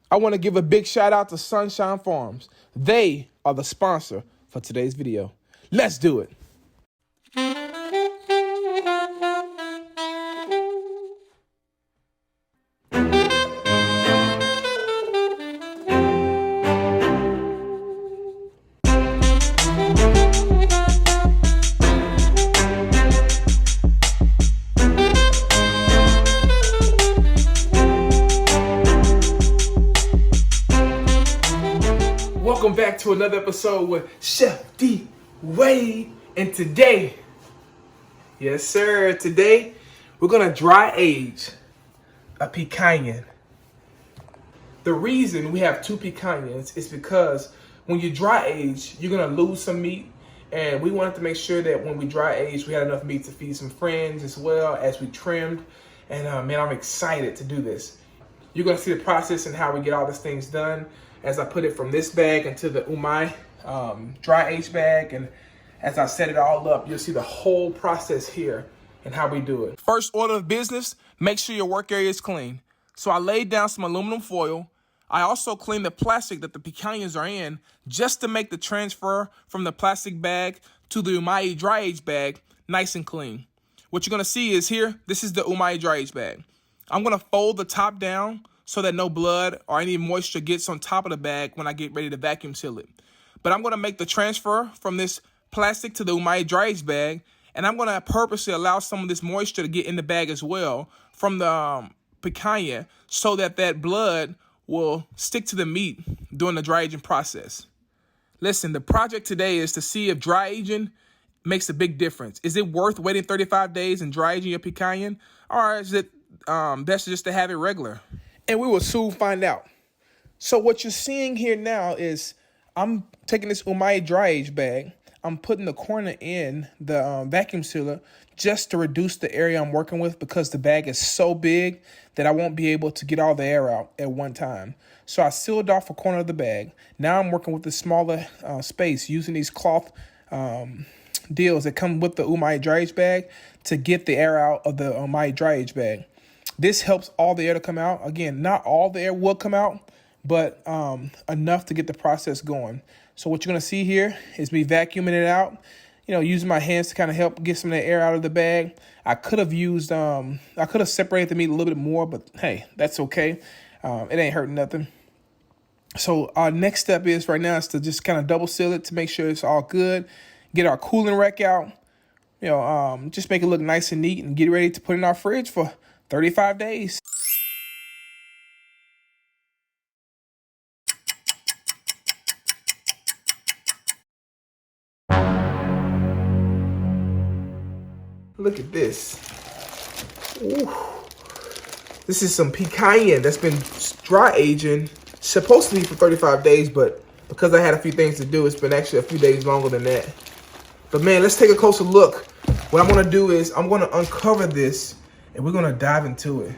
I want to give a big shout out to Sunshine Farms. They are the sponsor for today's video. Let's do it. Welcome back to another episode with Chef D Wade, and today, yes sir, today we're gonna dry age a picanha. The reason we have two picanhas is because when you dry age, you're gonna lose some meat, and we wanted to make sure that when we dry age, we had enough meat to feed some friends as well as we trimmed. And man, I'm excited to do this. You're gonna see the process and how we get all these things done as I put it from this bag into the umai dry age bag. And as I set it all up, you'll see the whole process here and how we do it. First order of business, make sure your work area is clean. So I laid down some aluminum foil. I also cleaned the plastic that the picanhas are in just to make the transfer from the plastic bag to the umai dry age bag nice and clean. What you're gonna see is here, this is the umai dry age bag. I'm gonna fold the top down so that no blood or any moisture gets on top of the bag when I get ready to vacuum seal it. But I'm gonna make the transfer from this plastic to the umai dry age bag, and I'm gonna purposely allow some of this moisture to get in the bag as well from the picanha so that that blood will stick to the meat during the dry aging process. Listen, the project today is to see if dry aging makes a big difference. Is it worth waiting 35 days and dry aging your picanha, or is it best just to have it regular? And we will soon find out. So what you're seeing here now is I'm taking this umai dry age bag. I'm putting the corner in the vacuum sealer just to reduce the area I'm working with because the bag is so big that I won't be able to get all the air out at one time. So I sealed off a corner of the bag. Now I'm working with the smaller space using these cloth deals that come with the umai dry age bag to get the air out of the umai dry age bag. This helps all the air to come out. Again, not all the air will come out, but enough to get the process going. So what you're gonna see here is me vacuuming it out, using my hands to kind of help get some of the air out of the bag. I could have used, I could have separated the meat a little bit more, but hey, that's okay. It ain't hurting nothing. So our next step is right now is to just kind of double seal it to make sure it's all good. Get our cooling rack out, just make it look nice and neat and get ready to put it in our fridge for 35 days. Look at this. Ooh. This is some picanha that's been dry aging. Supposed to be for 35 days, but because I had a few things to do, it's been actually a few days longer than that. But man, let's take a closer look. What I'm gonna do is I'm gonna uncover this and we're gonna dive into it.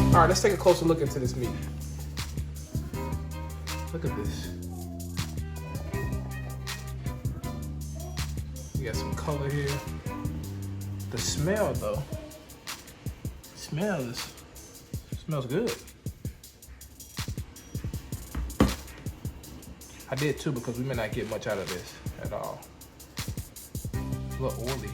All right, let's take a closer look into this meat. Look at this. We got some color here. The smell though, smells good. I did too because we may not get much out of this at all. It's a little oily.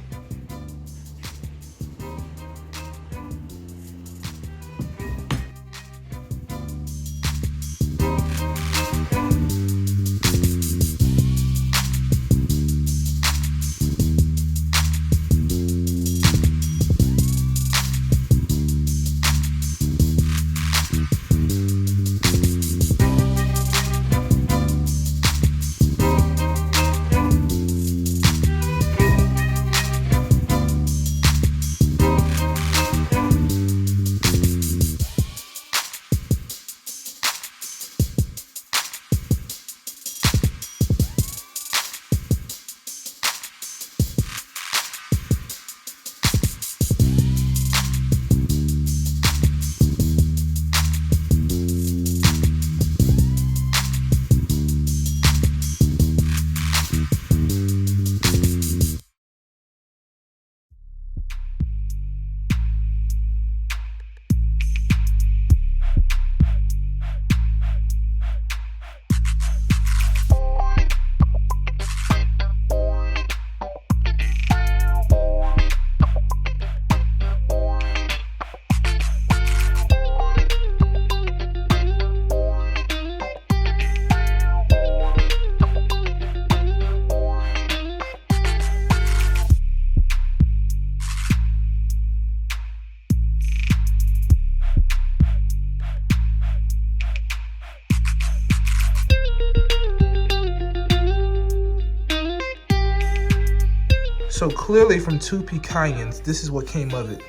So clearly from 2 picanhas, this is what came of it.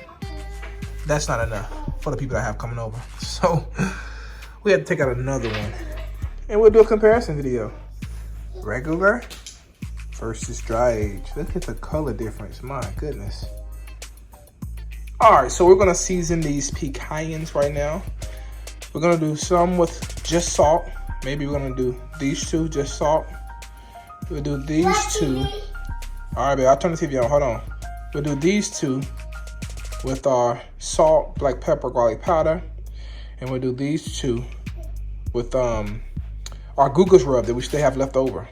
That's not enough for the people that I have coming over. So we had to take out another one. And we'll do a comparison video. Regular versus dry age. Look at the color difference, my goodness. All right, so we're gonna season these picanhas right now. We're gonna do some with just salt. Maybe we're gonna do these 2, just salt. We'll do these 2. All right, babe, I'll turn the TV on, hold on. We'll do these 2 with our salt, black pepper, garlic powder. And we'll do these 2 with our Google's rub that we still have left over.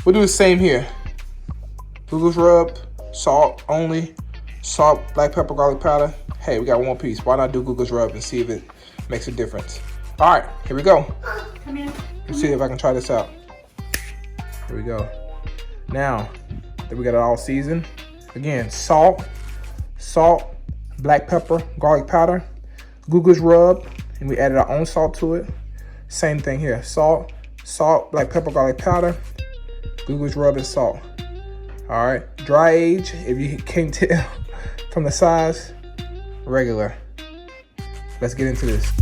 We'll do the same here. Google's rub, salt only, salt, black pepper, garlic powder. Hey, we got 1 piece. Why not do Google's rub and see if it makes a difference? All right, here we go. Come here. Let's see if I can try this out. Here we go. Now that we got it all seasoned, again, salt, black pepper, garlic powder, Google's rub, and we added our own salt to it. Same thing here, salt, black pepper, garlic powder, Google's rub, and salt. All right, dry age, if you can't tell from the size, regular. Let's get into this.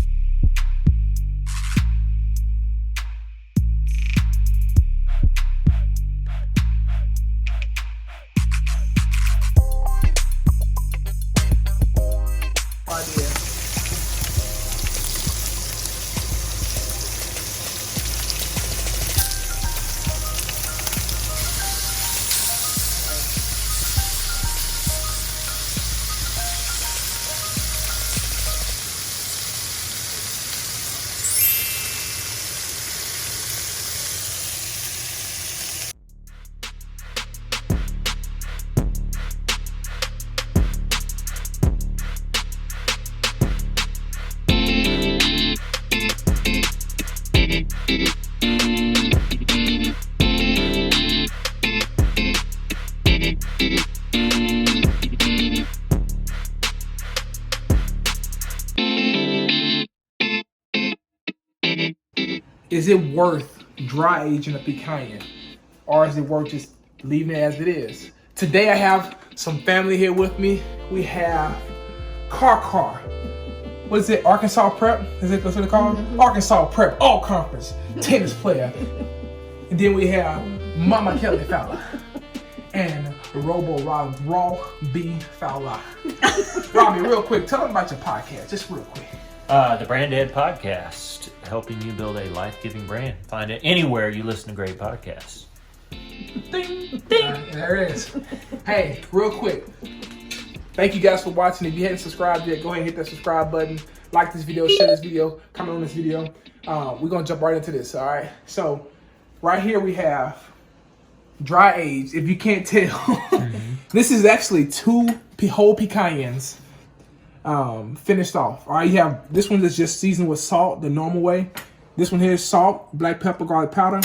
Is it worth dry aging a picanha, or is it worth just leaving it as it is? Today I have some family here with me. We have Car. What is it? Arkansas Prep? Is it what they call it? Arkansas Prep, all conference, tennis player. And then we have Mama Kelly Fowler and Raw B Fowler. Robbie, real quick, tell them about your podcast, just real quick. The Brand Ed Podcast, helping you build a life-giving brand. Find it anywhere you listen to great podcasts. Ding, ding. There it is. Hey, real quick. Thank you guys for watching. If you hadn't subscribed yet, go ahead and hit that subscribe button. Like this video, share this video, comment on this video. We're going to jump right into this, all right? So, right here we have dry age. If you can't tell, this is actually 2 whole picanhas finished off. All right, you have this one that's just seasoned with salt the normal way. This one here is salt, black pepper, garlic powder,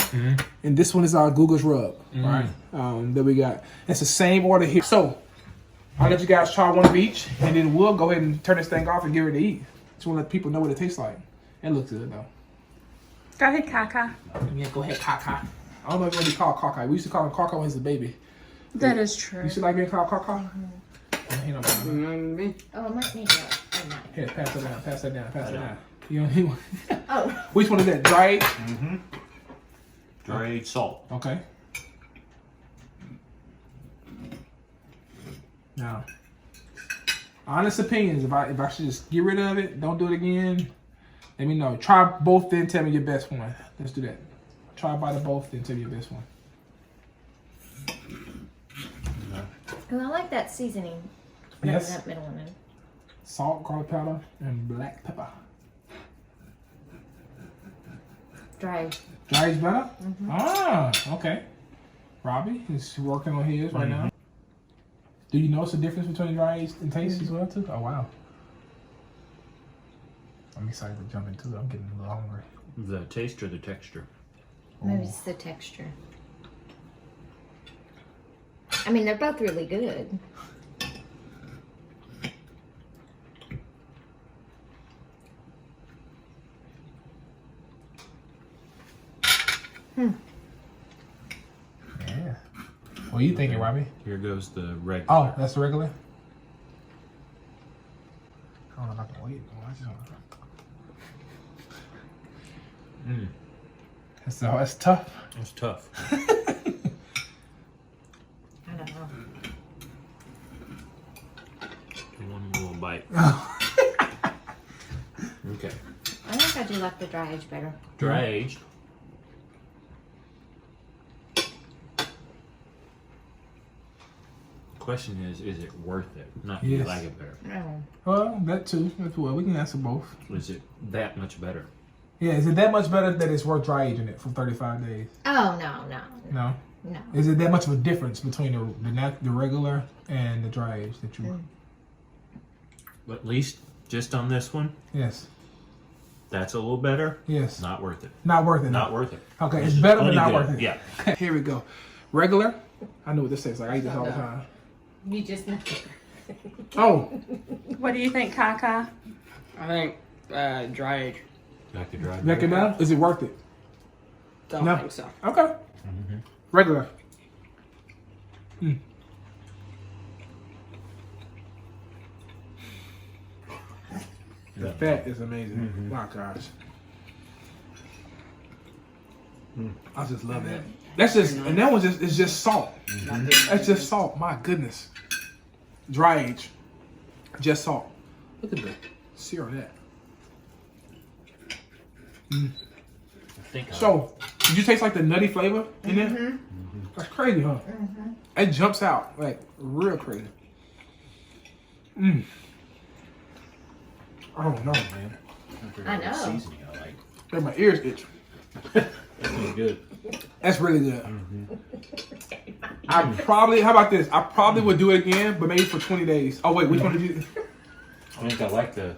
and this one is our Google's rub. All right, that we got. It's the same order here. So I'll let you guys try one of each, and then we'll go ahead and turn this thing off and get ready to eat. Just want to let people know what it tastes like. It looks good though. Go ahead, Kaka. Yeah, go ahead, Kaka. I don't know if you want to be called Kaka. We used to call him Kaka when he was a baby. That is true. You should like being called Kaka? Me? Oh, I might need that. Here, pass that down, pass that down, pass that down. You don't need one. Oh. Which one is that? Dry age? Dry aged salt. Okay. Now, honest opinions, if I should just get rid of it, don't do it again, let me know. Try both, then tell me your best one. Let's do that. Try by the both, then tell me your best one. And I like that seasoning. Yes. That middle one. Salt, garlic powder, and black pepper. Dry. Dry age better? Ah, okay. Robbie is working on his right now. Do you notice the difference between dry age and taste as well too? Oh wow. I'm excited to jump into it. I'm getting a little hungry. The taste or the texture? Maybe it's the texture. I mean, they're both really good. Yeah. What What are you thinking, Robbie? Here goes the regular. Oh, that's the regular? I don't know if I can wait. That's tough. It's tough. I don't know. One little bite. Okay. I think I do like the dry age better. Dry aged. Question is it worth it? Not do you Yes. like it better. No. Well, that too. That's well. We can answer both. Is it that much better? Yeah, is it that much better that it's worth dry aging it for 35 days? Oh, no. No. No. Is it that much of a difference between the regular and the dry age that you want? At least just on this one, Yes. that's a little better. Yes. Not worth it. Not worth it. Not worth it. Okay, it's better but Only not good. worth it. Yeah. Here we go. Regular. I know what this tastes like. I eat this all the time. You just know. Oh, What do you think, Kaka? I think dry age. Back to dry. back it down. Is it worth it? Don't No. think so. Okay. Regular. The fat is amazing. My gosh. I just love that. That's just, and that one just is just salt. That's just salt. My goodness. Dry age. Just salt. Look at the sear on that. I think So, did you taste like the nutty flavor in there? That's crazy, huh? It jumps out like real crazy. Oh no, man. I know. Seasoning, I like. Make my ears itch. That's really good. That's really good. I probably, how about this? I probably would do it again, but maybe for 20 days. Oh wait, which one did you? I think I like the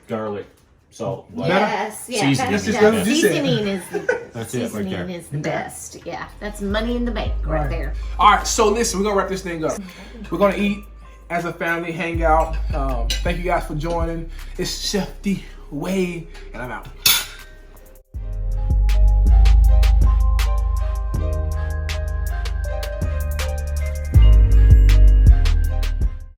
garlic salt. Yes, yeah. Seasoning. That's just that what you said. seasoning is the That's it right seasoning there. is the best. Yeah, that's money in the bank right there. All right, so listen, we're gonna wrap this thing up. We're gonna eat as a family, hang out. Thank you guys for joining. It's Chef D Wade, and I'm out.